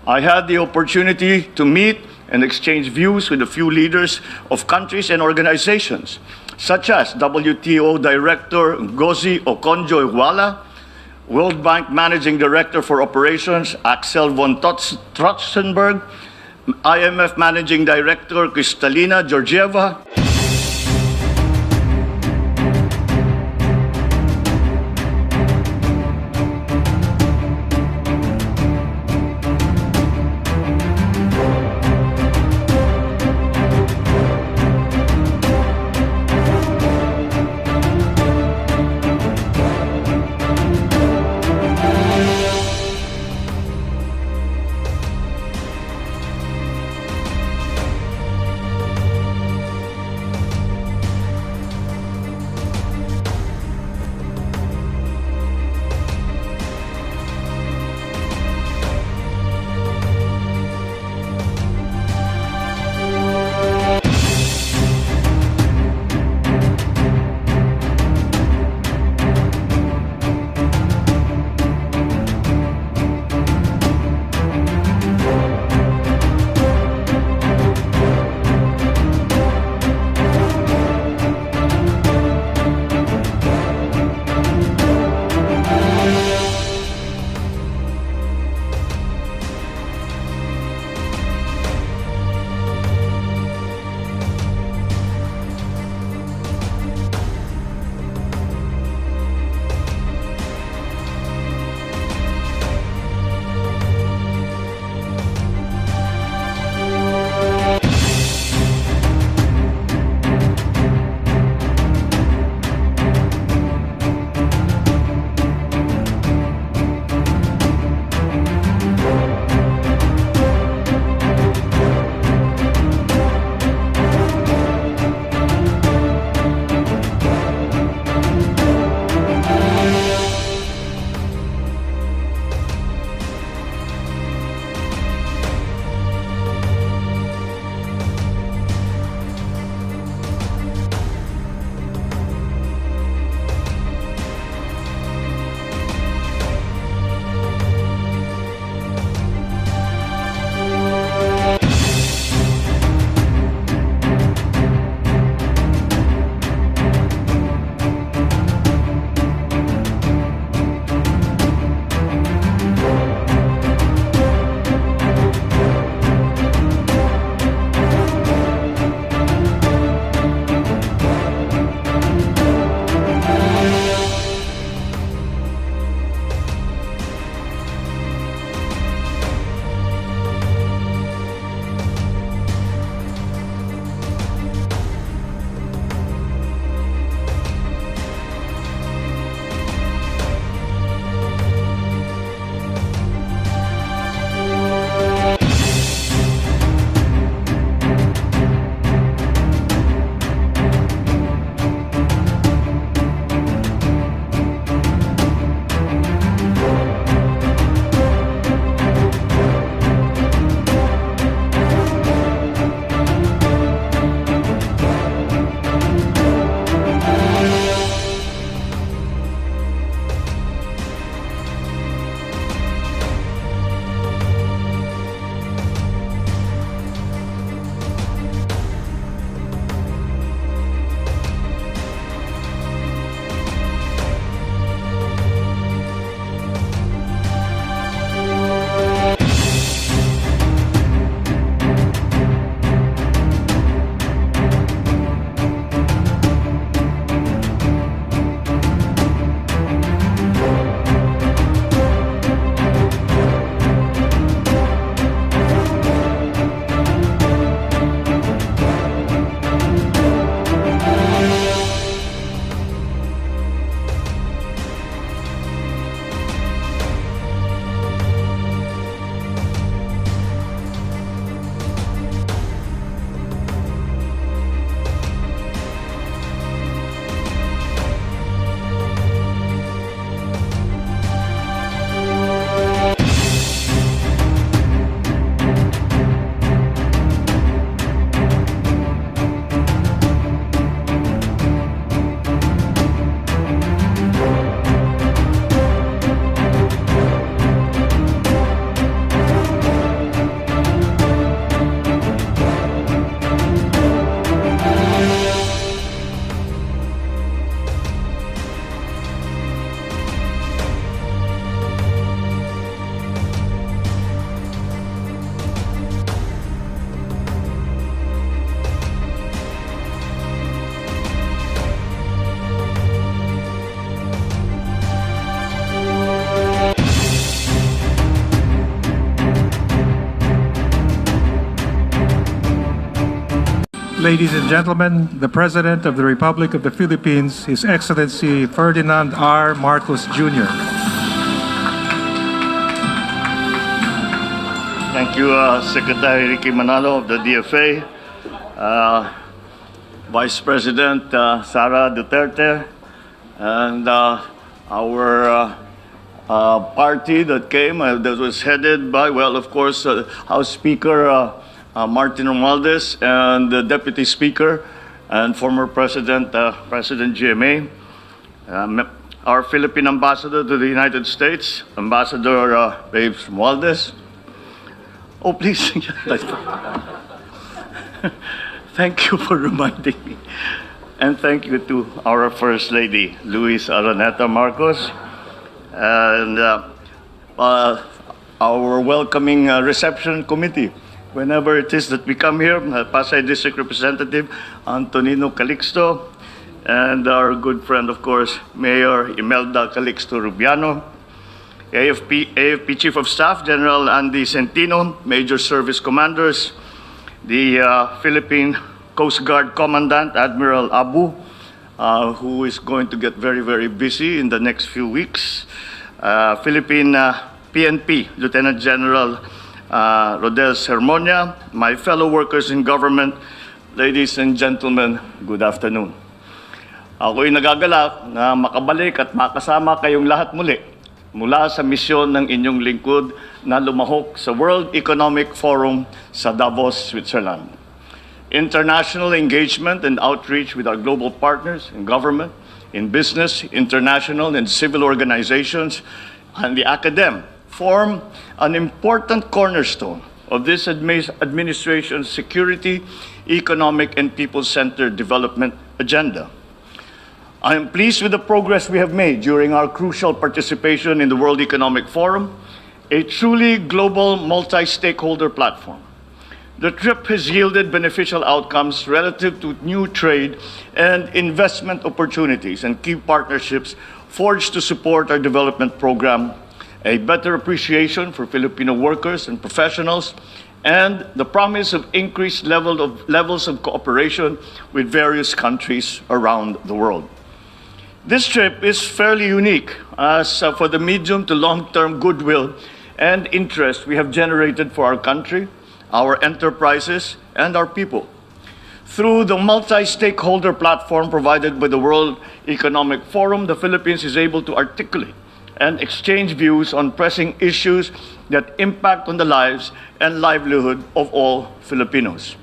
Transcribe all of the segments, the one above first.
I had the opportunity to meet and exchange views with a few leaders of countries and organizations, such as WTO Director Ngozi Okonjo-Iweala, World Bank Managing Director for Operations Axel von Trotzenberg, IMF Managing Director Kristalina Georgieva, Ladies and gentlemen, the President of the Republic of the Philippines, His Excellency Ferdinand R. Marcos Jr. Thank you, Secretary Ricky Manalo of the DFA, Vice President Sara Duterte, and our party that came, that was headed by, well, of course, House Speaker Martin Romualdez and the Deputy Speaker and former President, President GMA, our Philippine Ambassador to the United States, Ambassador Babes Romualdez. Oh, please. Thank you for reminding me. And thank you to our First Lady, Luis Araneta Marcos, and our welcoming reception committee. Whenever it is that we come here, Pasay District Representative Antonino Calixto, and our good friend, of course, Mayor Imelda Calixto Rubiano, AFP Chief of Staff, General Andy Centino, Major Service Commanders, the Philippine Coast Guard Commandant, Admiral Abu, who is going to get very, very busy in the next few weeks, Philippine PNP, Lieutenant General Rodel Sermonia, my fellow workers in government, ladies and gentlemen, good afternoon. Ako'y nagagalak na makabalik at makasama kayong lahat muli mula sa misyon ng inyong lingkod na lumahok sa World Economic Forum sa Davos, Switzerland. International engagement and outreach with our global partners in government, in business, international and civil organizations, and the academe form an important cornerstone of this administration's security, economic, and people-centered development agenda. I am pleased with the progress we have made during our crucial participation in the World Economic Forum, a truly global multi-stakeholder platform. The trip has yielded beneficial outcomes relative to new trade and investment opportunities and key partnerships forged to support our development program, a better appreciation for Filipino workers and professionals, and the promise of increased levels of cooperation with various countries around the world. This trip is fairly unique as for the medium to long-term goodwill and interest we have generated for our country, our enterprises, and our people. Through the multi-stakeholder platform provided by the World Economic Forum, the Philippines is able to articulate and exchange views on pressing issues that impact on the lives and livelihood of all Filipinos.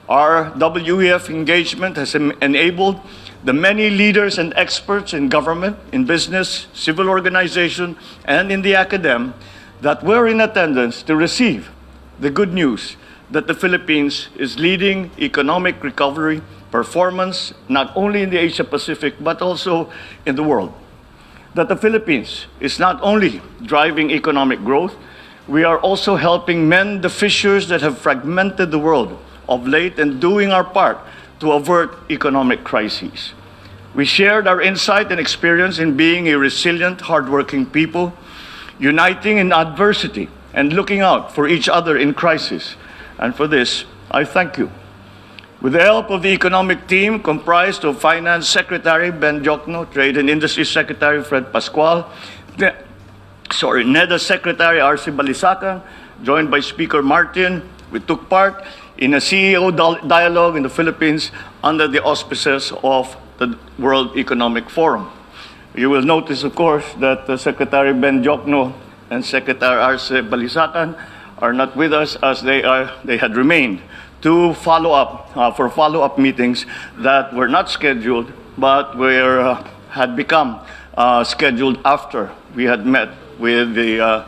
Our WEF engagement has enabled the many leaders and experts in government, in business, civil organization, and in the academe that were in attendance to receive the good news that the Philippines is leading economic recovery performance not only in the Asia-Pacific but also in the world. That the Philippines is not only driving economic growth, we are also helping mend the fissures that have fragmented the world of late and doing our part to avert economic crises. We shared our insight and experience in being a resilient, hardworking people, uniting in adversity and looking out for each other in crisis. And for this, I thank you. With the help of the economic team comprised of Finance Secretary Ben Jokno, Trade and Industry Secretary Fred Pascual, NEDA Secretary R.C. Balisacan, joined by Speaker Martin, we took part in a CEO dialogue in the Philippines under the auspices of the World Economic Forum. You will notice, of course, that Secretary Ben Jokno and Secretary R.C. Balisacan are not with us as they had remained to follow up meetings that were not scheduled but had become scheduled after we had met with the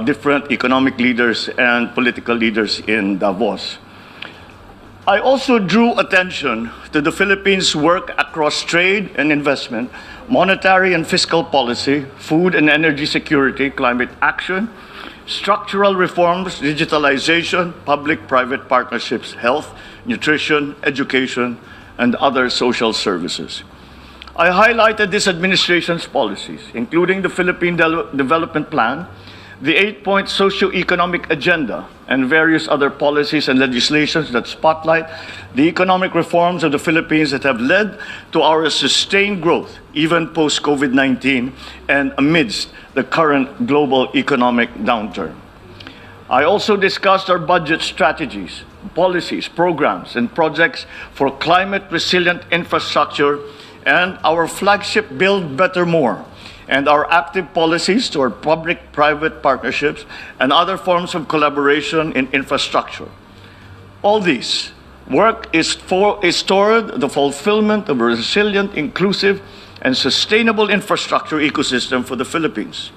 different economic leaders and political leaders in Davos. I also drew attention to the Philippines' work across trade and investment, monetary and fiscal policy, food and energy security, climate action, structural reforms, digitalization, public-private partnerships, health, nutrition, education, and other social services. I highlighted this administration's policies, including the Philippine Development Plan, the 8-point socio-economic agenda and various other policies and legislations that spotlight the economic reforms of the Philippines that have led to our sustained growth, even post-COVID-19 and amidst the current global economic downturn. I also discussed our budget strategies, policies, programs, and projects for climate-resilient infrastructure and our flagship Build Better More, and our active policies to our public-private partnerships and other forms of collaboration in infrastructure. All this work is toward the fulfillment of a resilient, inclusive, and sustainable infrastructure ecosystem for the Philippines.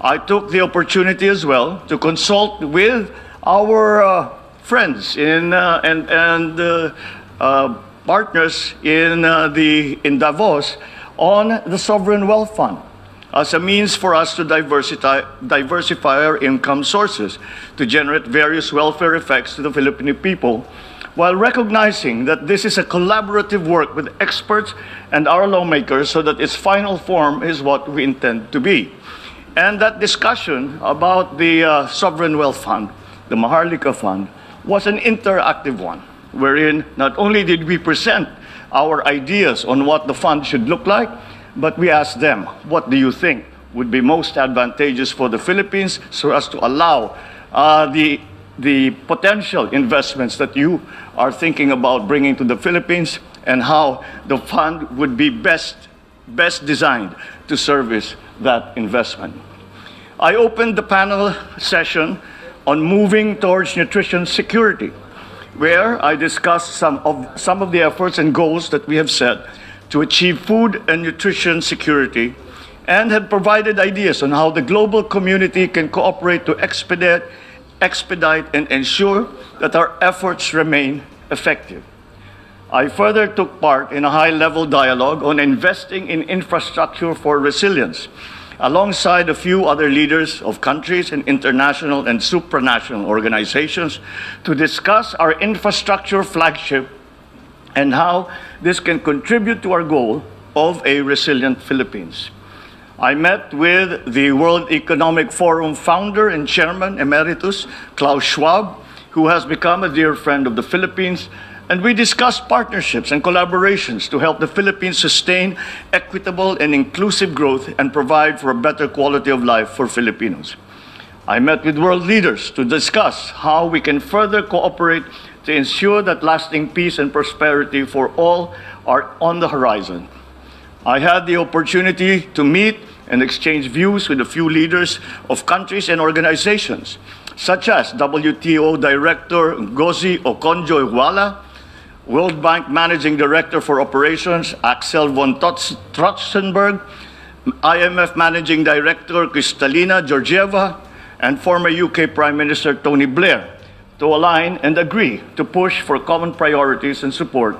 I took the opportunity as well to consult with our friends and partners in Davos on the Sovereign Wealth Fund as a means for us to diversify our income sources to generate various welfare effects to the Filipino people, while recognizing that this is a collaborative work with experts and our lawmakers so that its final form is what we intend to be. And that discussion about the Sovereign Wealth Fund, the Maharlika Fund, was an interactive one, wherein not only did we present our ideas on what the fund should look like, but we asked them, what do you think would be most advantageous for the Philippines so as to allow the potential investments that you are thinking about bringing to the Philippines, and how the fund would be best designed to service that investment. I opened the panel session on moving towards nutrition security, where I discussed some of the efforts and goals that we have set to achieve food and nutrition security, and had provided ideas on how the global community can cooperate to expedite and ensure that our efforts remain effective. I further took part in a high-level dialogue on investing in infrastructure for resilience, alongside a few other leaders of countries and international and supranational organizations, to discuss our infrastructure flagship and how this can contribute to our goal of a resilient Philippines. I met with the World Economic Forum founder and chairman emeritus, Klaus Schwab, who has become a dear friend of the Philippines, and we discussed partnerships and collaborations to help the Philippines sustain equitable and inclusive growth and provide for a better quality of life for Filipinos. I met with world leaders to discuss how we can further cooperate to ensure that lasting peace and prosperity for all are on the horizon. I had the opportunity to meet and exchange views with a few leaders of countries and organizations, such as WTO Director Ngozi Okonjo-Iweala, World Bank Managing Director for Operations Axel von Trotzenberg, IMF Managing Director Kristalina Georgieva, and former UK Prime Minister Tony Blair, to align and agree to push for common priorities and support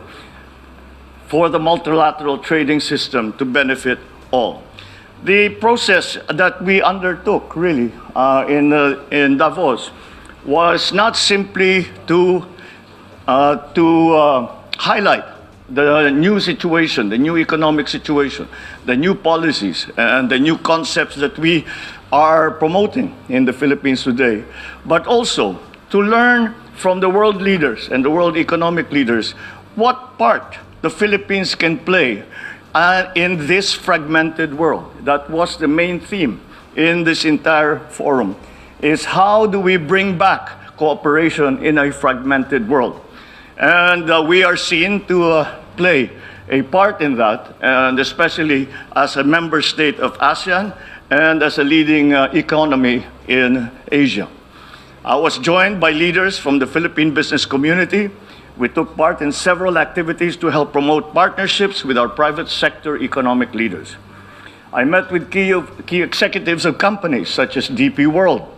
for the multilateral trading system to benefit all. The process that we undertook, really, in Davos was not simply to highlight the new situation, the new economic situation, the new policies, and the new concepts that we are promoting in the Philippines today, but also to learn from the world leaders and the world economic leaders what part the Philippines can play in this fragmented world. That was the main theme in this entire forum, is how do we bring back cooperation in a fragmented world? And we are seen to play a part in that, and especially as a member state of ASEAN and as a leading economy in Asia. I was joined by leaders from the Philippine business community. We took part in several activities to help promote partnerships with our private sector economic leaders. I met with key executives of companies such as DP World,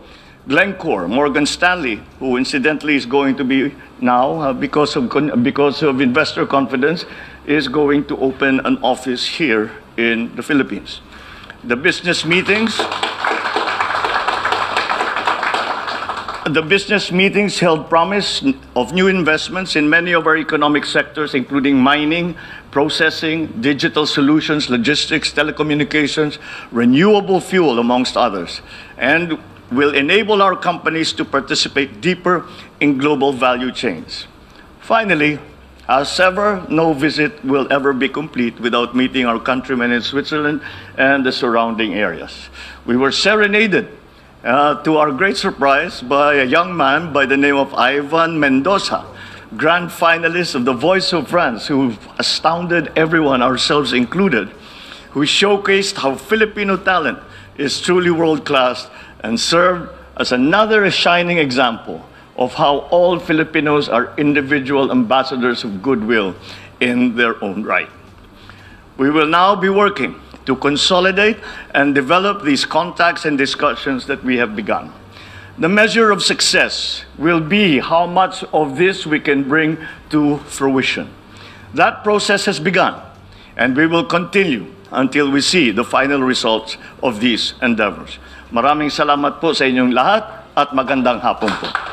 Glencore, Morgan Stanley, who incidentally is going to be now, because of investor confidence, is going to open an office here in the Philippines. The business meetings held promise of new investments in many of our economic sectors, including mining, processing, digital solutions, logistics, telecommunications, renewable fuel, amongst others. And will enable our companies to participate deeper in global value chains. Finally, as ever, no visit will ever be complete without meeting our countrymen in Switzerland and the surrounding areas. We were serenaded, to our great surprise, by a young man by the name of Ivan Mendoza, grand finalist of The Voice of France, who astounded everyone, ourselves included, who showcased how Filipino talent is truly world-class and served as another shining example of how all Filipinos are individual ambassadors of goodwill in their own right. We will now be working to consolidate and develop these contacts and discussions that we have begun. The measure of success will be how much of this we can bring to fruition. That process has begun, and we will continue until we see the final results of these endeavors. Maraming salamat po sa inyong lahat at magandang hapon po.